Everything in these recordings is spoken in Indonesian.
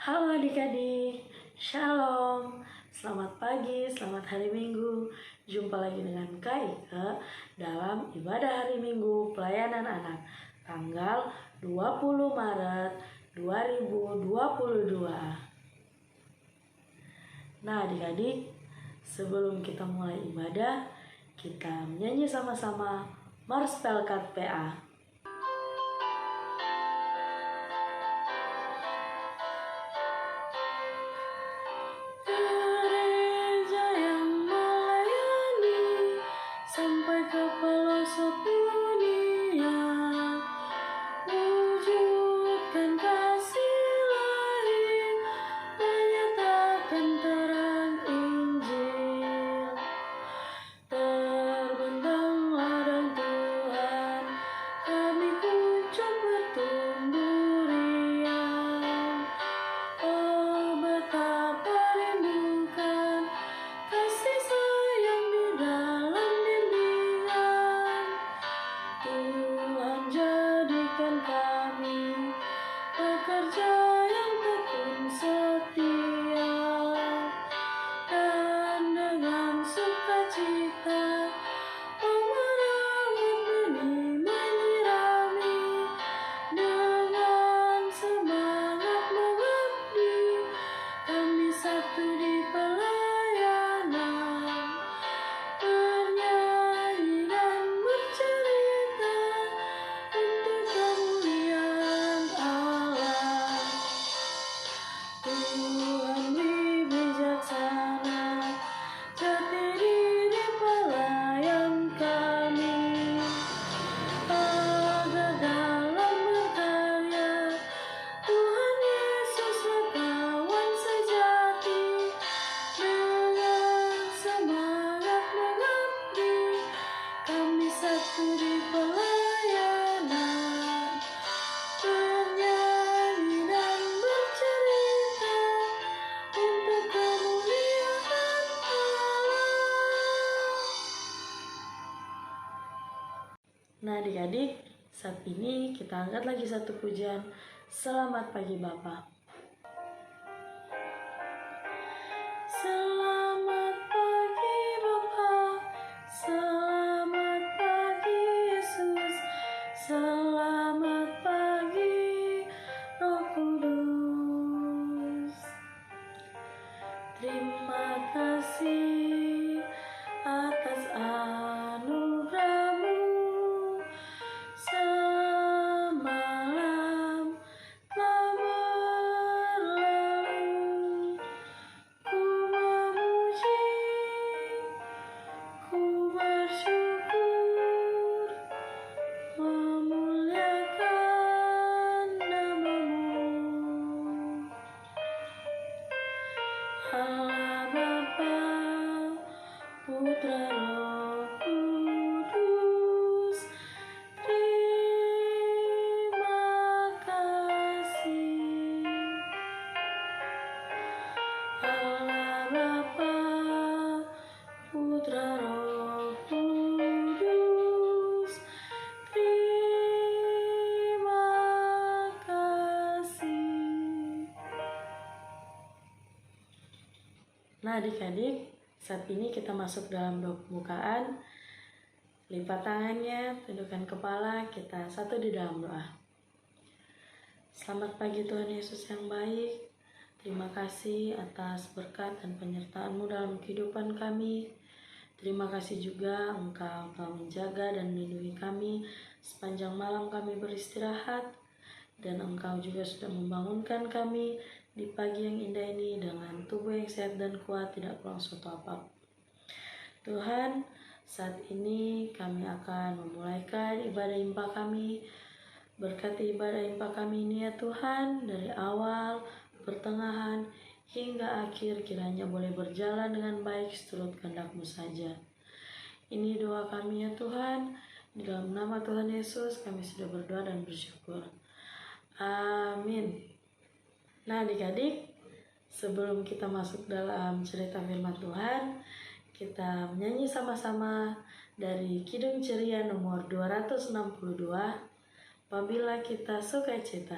Halo adik-adik, Shalom. Selamat pagi, selamat hari Minggu. Jumpa lagi dengan Kak Ike dalam ibadah hari Minggu pelayanan anak tanggal 20 Maret 2022. Nah adik-adik, sebelum kita mulai ibadah, kita menyanyi sama-sama Mars Pelkat PA. Nah adik-adik, saat ini kita angkat lagi satu pujian. Selamat pagi Bapak. Selamat pagi Bapa, selamat pagi Yesus, selamat pagi Roh Kudus. Terima kasih atas anugerah-Mu. Semalam telah berlalu, ku memuji, ku bersyukur, memuliakan nama-Mu. Allah Bapa, Putra, Roh Kudus, terima kasih. Allah Bapa, Putra, Roh Kudus, terima kasih. Nah adik-adik, saat ini kita masuk dalam doa pembukaan. Lipat tangannya, tundukkan kepala, kita satu di dalam doa. Selamat pagi Tuhan Yesus yang baik. Terima kasih atas berkat dan penyertaan-Mu dalam kehidupan kami. Terima kasih juga Engkau telah menjaga dan melindungi kami sepanjang malam kami beristirahat. Dan Engkau juga sudah membangunkan kami di pagi yang indah ini dengan tubuh yang sehat dan kuat, tidak kurang suatu apa. Tuhan, saat ini kami akan memulaikan ibadah impa kami. Berkati ibadah impa kami ini ya Tuhan, dari awal, pertengahan, hingga akhir kiranya boleh berjalan dengan baik seturut kehendak-Mu saja. Ini doa kami ya Tuhan, di dalam nama Tuhan Yesus kami sudah berdoa dan bersyukur. Amin. Nah adik-adik, sebelum kita masuk dalam cerita firman Tuhan, kita menyanyi sama-sama dari Kidung Ceria nomor 262, Apabila Kita Sukacita.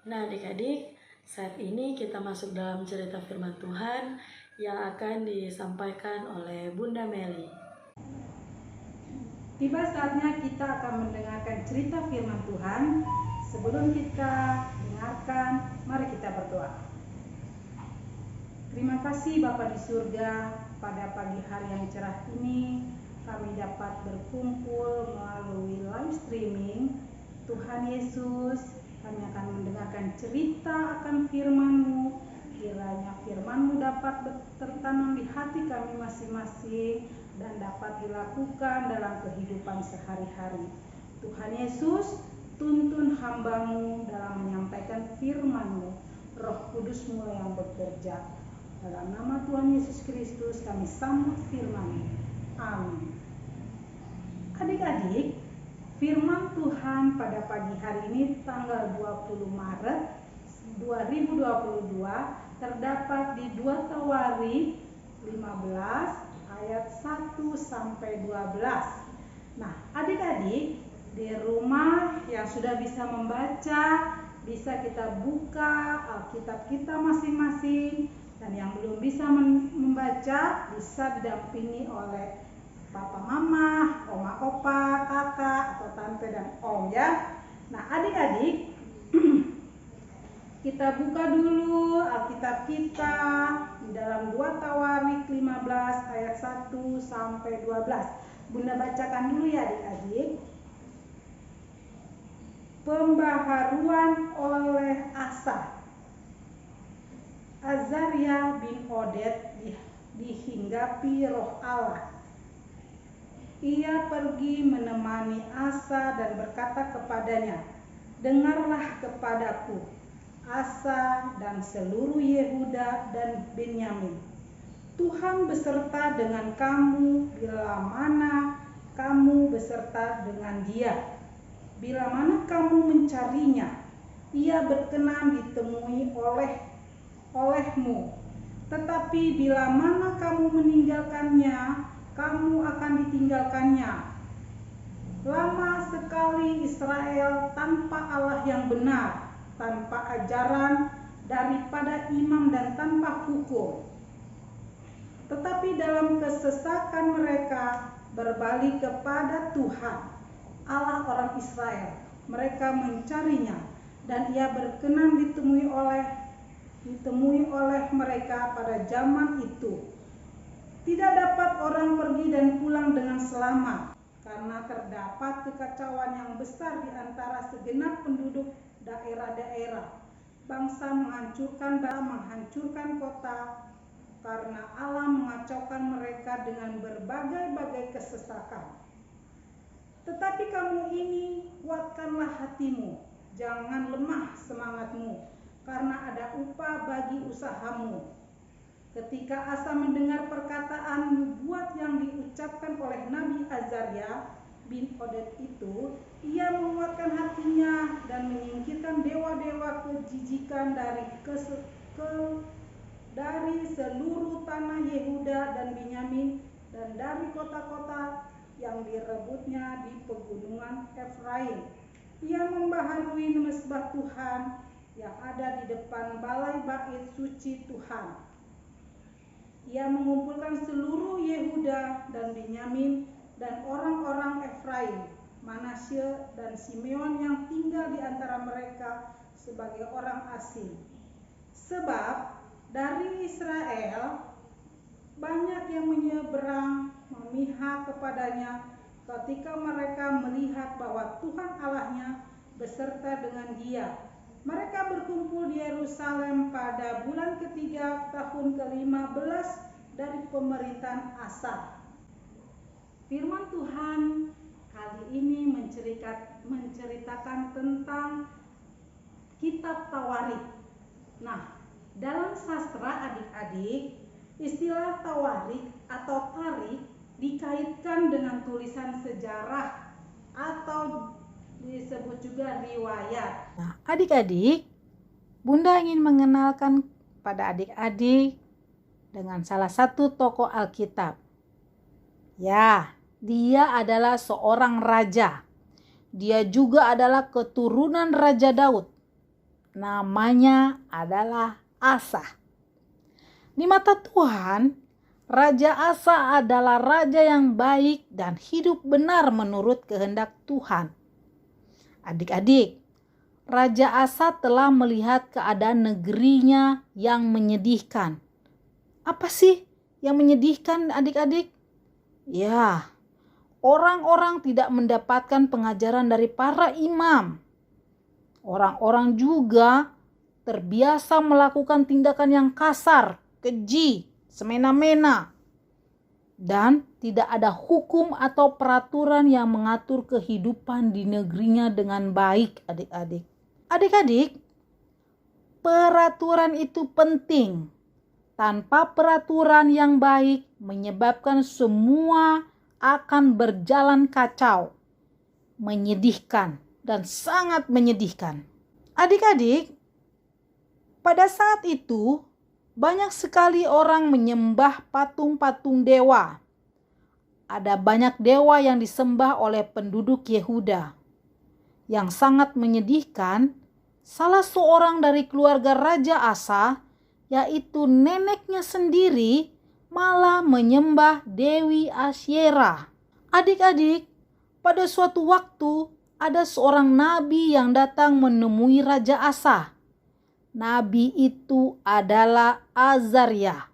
Nah adik-adik, saat ini kita masuk dalam cerita firman Tuhan yang akan disampaikan oleh Bunda Meli. Tiba saatnya kita akan mendengarkan cerita firman Tuhan. Sebelum kita dengarkan, mari kita berdoa. Terima kasih Bapa di surga, pada pagi hari yang cerah ini kami dapat berkumpul melalui live streaming. Tuhan Yesus, kami akan mendengarkan cerita akan firman-Mu. Kiranya firman-Mu dapat tertanam di hati kami masing-masing dan dapat dilakukan dalam kehidupan sehari-hari. Tuhan Yesus, tuntun hamba-Mu dalam menyampaikan firman-Mu. Roh Kudus-Mu yang bekerja. Dalam nama Tuhan Yesus Kristus kami sambut firman-Mu. Amin. Adik-adik, firman Tuhan pada pagi hari ini tanggal 20 Maret 2022 terdapat di 2 Tawarikh 15 ayat 1 sampai 12. Nah, adik-adik di rumah yang sudah bisa membaca, bisa kita buka Alkitab kita masing-masing, dan yang belum bisa membaca bisa didampingi oleh papa mama, oma opa, kakak atau tante dan om ya. Nah adik-adik, kita buka dulu Alkitab kita di dalam 2 Tawarikh 15 ayat 1 sampai 12. Bunda bacakan dulu ya adik-adik. Pembaharuan oleh Asa. Azaria bin Oded dihinggapi roh Allah. Ia pergi menemani Asa dan berkata kepadanya, "Dengarlah kepadaku, Asa dan seluruh Yehuda dan Benyamin. Tuhan beserta dengan kamu bila mana kamu beserta dengan dia. Bila mana kamu mencarinya, ia berkenan ditemui olehmu. Tetapi bila mana kamu meninggalkannya, kamu akan ditinggalkannya. Lama sekali Israel tanpa Allah yang benar, tanpa ajaran daripada imam dan tanpa hukum. Tetapi dalam kesesakan mereka berbalik kepada Tuhan, Allah orang Israel. Mereka mencarinya dan ia berkenan ditemui oleh mereka pada zaman itu. Tidak dapat orang pergi dan pulang dengan selamat, karena terdapat kekacauan yang besar di antara segenap penduduk daerah-daerah. Bangsa menghancurkan kota, karena Allah mengacaukan mereka dengan berbagai-bagai kesesakan. Tetapi kamu ini, kuatkanlah hatimu, jangan lemah semangatmu, karena ada upah bagi usahamu." Ketika Asa mendengar perkataan nubuat yang diucapkan oleh Nabi Azaria bin Oded itu, ia menguatkan hatinya dan menyingkirkan dewa-dewa kejijikan dari seluruh tanah Yehuda dan Benyamin dan dari kota-kota yang direbutnya di pegunungan Efraim. Ia membaharui mezbah Tuhan yang ada di depan balai bait suci Tuhan. Ia mengumpulkan seluruh Yehuda dan Benyamin dan orang-orang Efraim, Manasye dan Simeon yang tinggal di antara mereka sebagai orang asing. Sebab dari Israel banyak yang menyeberang memihak kepadanya ketika mereka melihat bahwa Tuhan Allahnya beserta dengan dia, Mereka berkumpul di Yerusalem pada bulan ketiga tahun ke-15 dari pemerintahan Asa. Firman Tuhan kali ini menceritakan tentang kitab Tawarik. Nah, dalam sastra adik-adik, istilah Tawarik atau tarik dikaitkan dengan tulisan sejarah atau disebut juga riwayat. Nah, adik-adik, Bunda ingin mengenalkan pada adik-adik dengan salah satu tokoh Alkitab. Ya, dia adalah seorang raja. Dia juga adalah keturunan Raja Daud. Namanya adalah Asa. Di mata Tuhan, Raja Asa adalah raja yang baik dan hidup benar menurut kehendak Tuhan. Adik-adik, Raja Asa telah melihat keadaan negerinya yang menyedihkan. Apa sih yang menyedihkan, adik-adik? Ya, orang-orang tidak mendapatkan pengajaran dari para imam. Orang-orang juga terbiasa melakukan tindakan yang kasar, keji, semena-mena. Dan tidak ada hukum atau peraturan yang mengatur kehidupan di negerinya dengan baik, adik-adik. Adik-adik, peraturan itu penting. Tanpa peraturan yang baik menyebabkan semua akan berjalan kacau, menyedihkan, dan sangat menyedihkan. Adik-adik, pada saat itu banyak sekali orang menyembah patung-patung dewa. Ada banyak dewa yang disembah oleh penduduk Yehuda. Yang sangat menyedihkan, salah seorang dari keluarga Raja Asa, yaitu neneknya sendiri, malah menyembah Dewi Asyera. Adik-adik, pada suatu waktu ada seorang nabi yang datang menemui Raja Asa. Nabi itu adalah Azaria.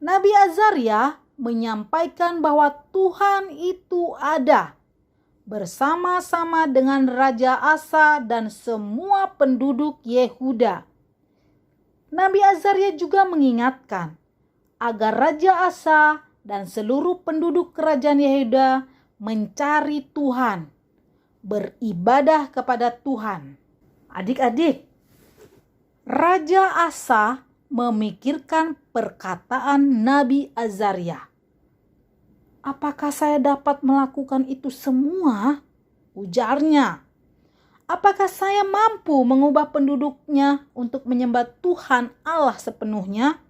Nabi Azaria menyampaikan bahwa Tuhan itu ada bersama-sama dengan Raja Asa dan semua penduduk Yehuda. Nabi Azaria juga mengingatkan agar Raja Asa dan seluruh penduduk kerajaan Yehuda mencari Tuhan, beribadah kepada Tuhan. Adik-adik, Raja Asa memikirkan perkataan Nabi Azaria. Apakah saya dapat melakukan itu semua? Ujarnya. Apakah saya mampu mengubah penduduknya untuk menyembah Tuhan Allah sepenuhnya?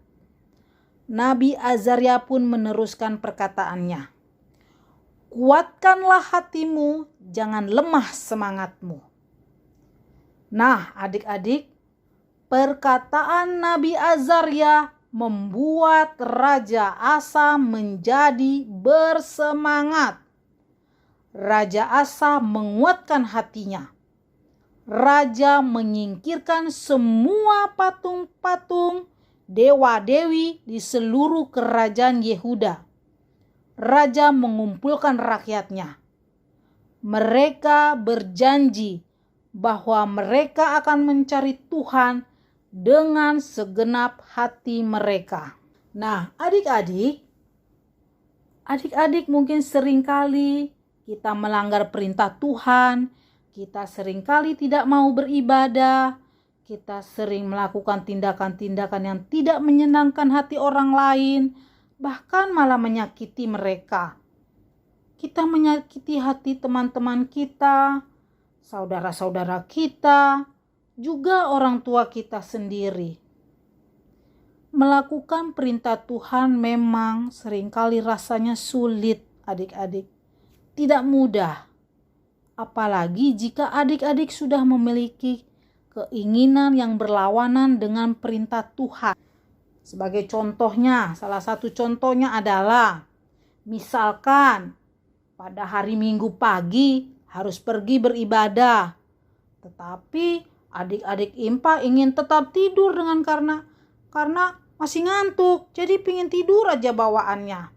Nabi Azaria pun meneruskan perkataannya. Kuatkanlah hatimu, jangan lemah semangatmu. Nah, adik-adik, perkataan Nabi Azaria membuat Raja Asa menjadi bersemangat. Raja Asa menguatkan hatinya. Raja menyingkirkan semua patung-patung dewa-dewi di seluruh kerajaan Yehuda. Raja mengumpulkan rakyatnya. Mereka berjanji bahwa mereka akan mencari Tuhan dengan segenap hati mereka. Nah, adik-adik mungkin seringkali kita melanggar perintah Tuhan. Kita seringkali tidak mau beribadah. Kita sering melakukan tindakan-tindakan yang tidak menyenangkan hati orang lain, bahkan malah menyakiti mereka. Kita menyakiti hati teman-teman kita, saudara-saudara kita, juga orang tua kita sendiri. Melakukan perintah Tuhan memang seringkali rasanya sulit, adik-adik. Tidak mudah. Apalagi jika adik-adik sudah memiliki keinginan yang berlawanan dengan perintah Tuhan. Sebagai contohnya, salah satu contohnya adalah misalkan pada hari Minggu pagi harus pergi beribadah. Tetapi adik-adik IMPA ingin tetap tidur karena masih ngantuk. Jadi pengen tidur aja bawaannya.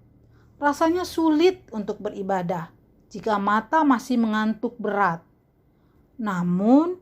Rasanya sulit untuk beribadah jika mata masih mengantuk berat. Namun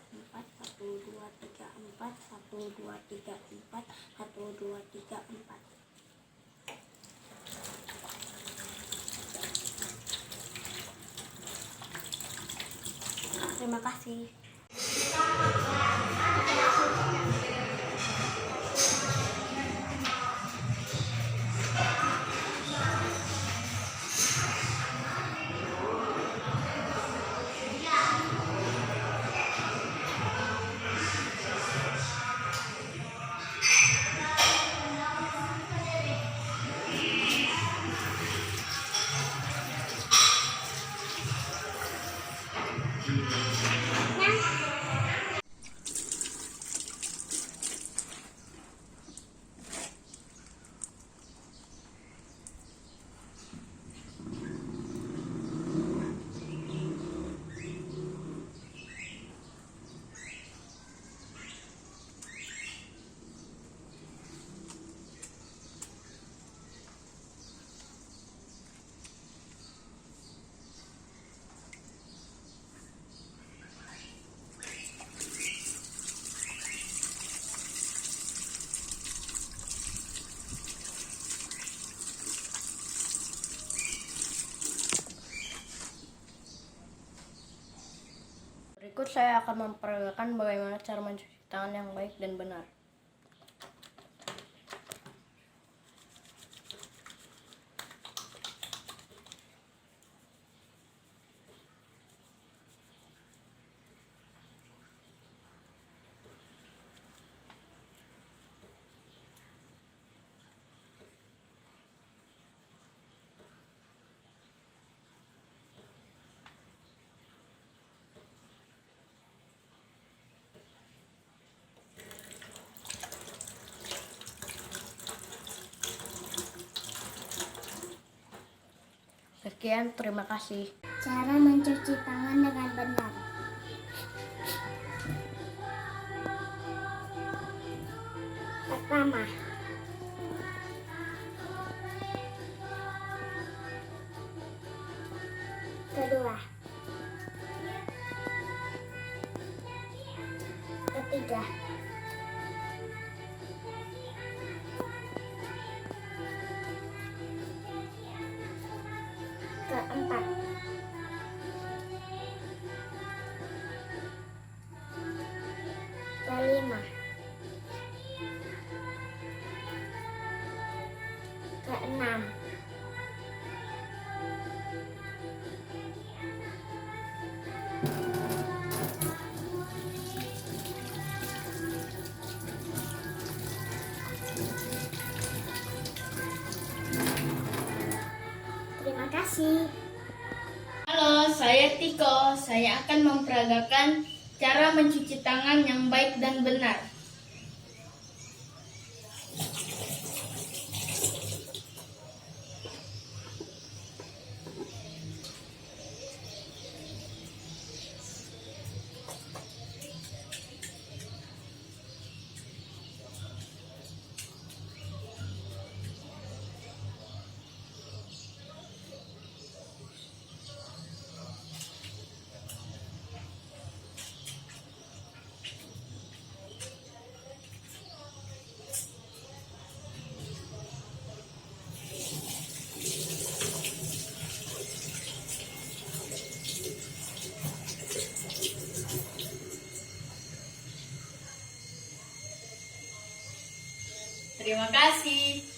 4, 1, 2, 3, 4, 1, 2, 3, 4, 1, 2, 3, 4. Terima kasih. Berikut saya akan memperagakan bagaimana cara mencuci tangan yang baik dan benar. Sekian, terima kasih. Cara mencuci tangan dengan benar. Pertama, kedua, ketiga, keempat, kelima, keenam, terima kasih. Halo, saya Tiko. Saya akan memperagakan cara mencuci tangan yang baik dan benar. Terima kasih.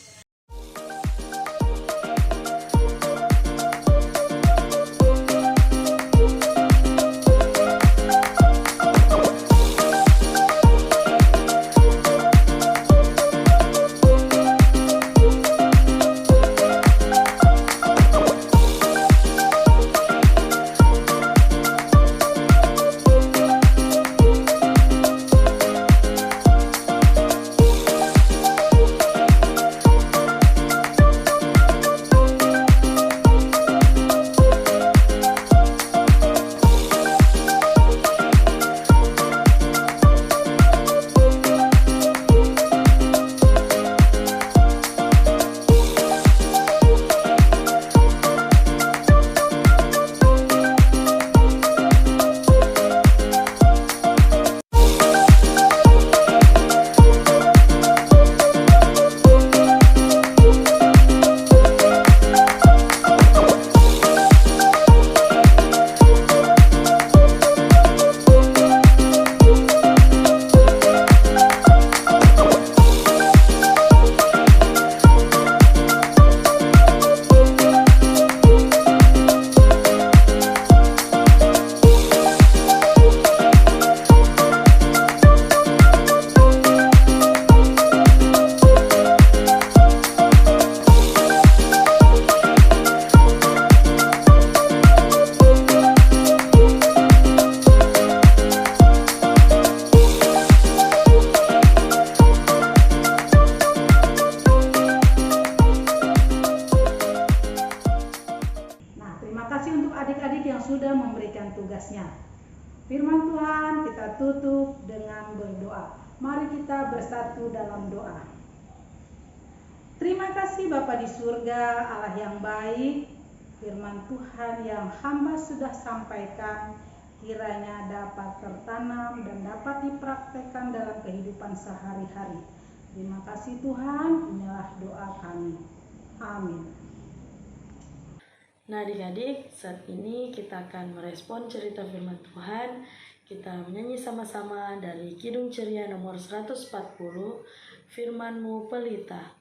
adik-adik yang sudah memberikan tugasnya. Firman Tuhan kita tutup dengan berdoa. Mari kita bersatu dalam doa. Terima kasih Bapa di surga, Allah yang baik. Firman Tuhan yang hamba sudah sampaikan kiranya dapat tertanam dan dapat dipraktekkan dalam kehidupan sehari-hari. Terima kasih Tuhan, inilah doa kami. Amin. Nah adik-adik, saat ini kita akan merespon cerita firman Tuhan kita menyanyi sama-sama dari Kidung Ceria nomor 140, Firman-Mu Pelita.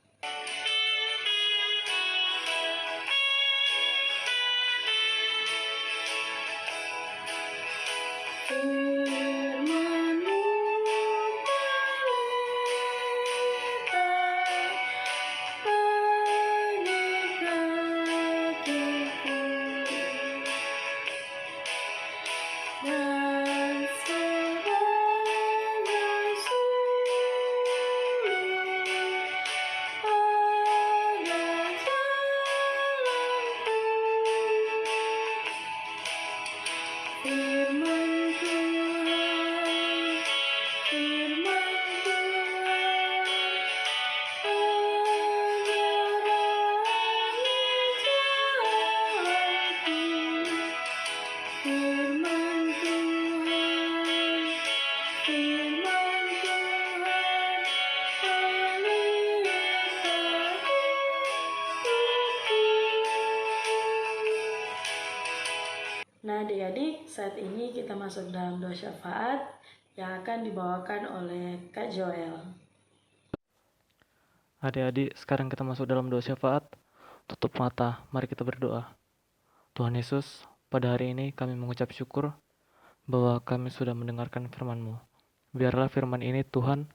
Nah adik-adik, saat ini kita masuk dalam doa syafaat yang akan dibawakan oleh Kak Joel. Adik-adik, sekarang kita masuk dalam doa syafaat. Tutup mata, mari kita berdoa. Tuhan Yesus, pada hari ini kami mengucap syukur bahwa kami sudah mendengarkan firman-Mu. Biarlah firman ini Tuhan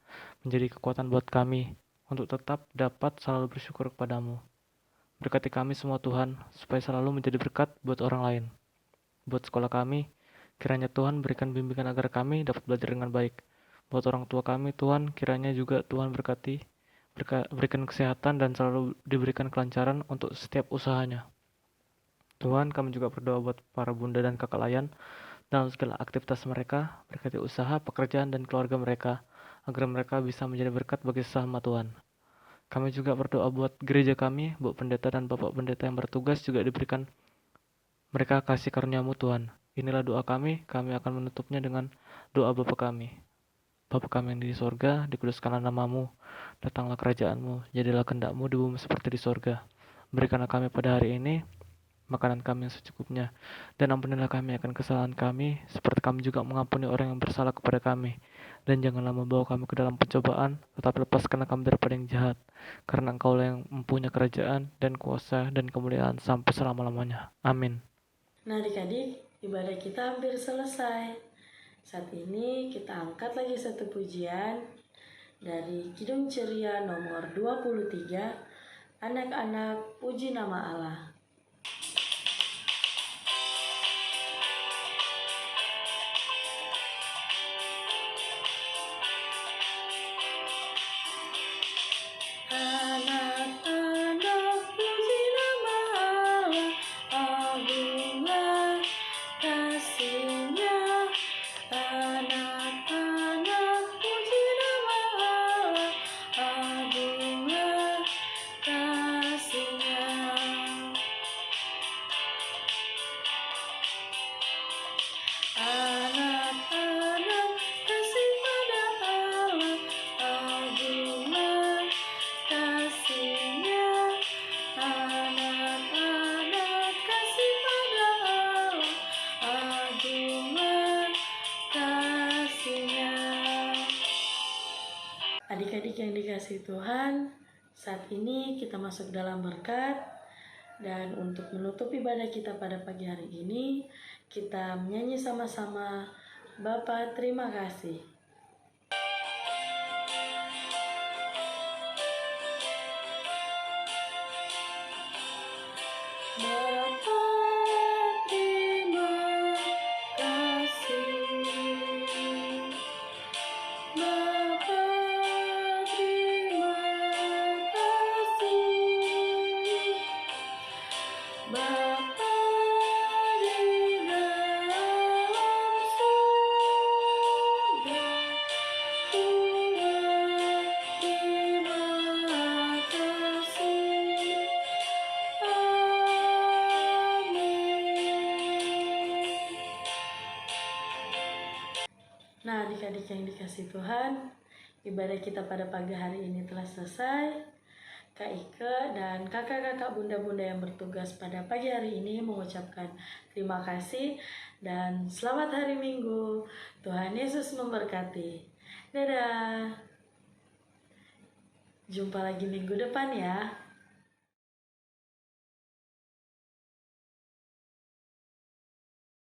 menjadi kekuatan buat kami untuk tetap dapat selalu bersyukur kepadamu. Berkati kami semua Tuhan, supaya selalu menjadi berkat buat orang lain. Buat sekolah kami, kiranya Tuhan berikan bimbingan agar kami dapat belajar dengan baik. Buat orang tua kami, Tuhan, kiranya juga Tuhan berkati, berikan kesehatan dan selalu diberikan kelancaran untuk setiap usahanya. Tuhan, kami juga berdoa buat para bunda dan kakak layan dalam segala aktivitas mereka, berkati usaha, pekerjaan, dan keluarga mereka, agar mereka bisa menjadi berkat bagi sesama Tuhan. Kami juga berdoa buat gereja kami, buat pendeta dan bapak pendeta yang bertugas juga diberikan mereka kasih karunia-Mu Tuhan. Inilah doa kami akan menutupnya dengan doa Bapa kami. Bapa kami yang di sorga, dikuduskanlah nama-Mu, datanglah kerajaan-Mu, jadilah kehendak-Mu di bumi seperti di sorga. Berikanlah kami pada hari ini makanan kami yang secukupnya, dan ampunilah kami akan kesalahan kami, seperti kami juga mengampuni orang yang bersalah kepada kami. Dan janganlah membawa kami ke dalam pencobaan, tetapi lepaskanlah kami daripada yang jahat, karena Engkaulah yang mempunyai kerajaan, dan kuasa, dan kemuliaan sampai selama-lamanya. Amin. Nah adik-adik, ibadah kita hampir selesai. Saat ini kita angkat lagi satu pujian dari Kidung Ceria nomor 23, Anak-anak Puji Nama Allah. Anak-anak puji nama Allah, agunglah kasih-Nya. Anak-anak puji nama Allah, agunglah kasih-Nya. Anak-anak kasih pada Allah, agunglah kasih-Nya. Anak-anak kasih pada Allah, agunglah kasih-Nya. Adik-adik yang dikasihi Tuhan, saat ini kita masuk dalam berkat. Dan untuk menutup ibadah kita pada pagi hari ini, kita menyanyi sama-sama, Bapa terima kasih. Bapa terima kasih. Bapa terima kasih. Bapa di dalam surga, Tuhan terima kasih. Nah adik-adik yang dikasihi Tuhan, ibadah kita pada pagi hari ini telah selesai. Kak Ike dan kakak-kakak bunda-bunda yang bertugas pada pagi hari ini mengucapkan terima kasih dan selamat hari Minggu. Tuhan Yesus memberkati. Dadah. Jumpa lagi minggu depan ya.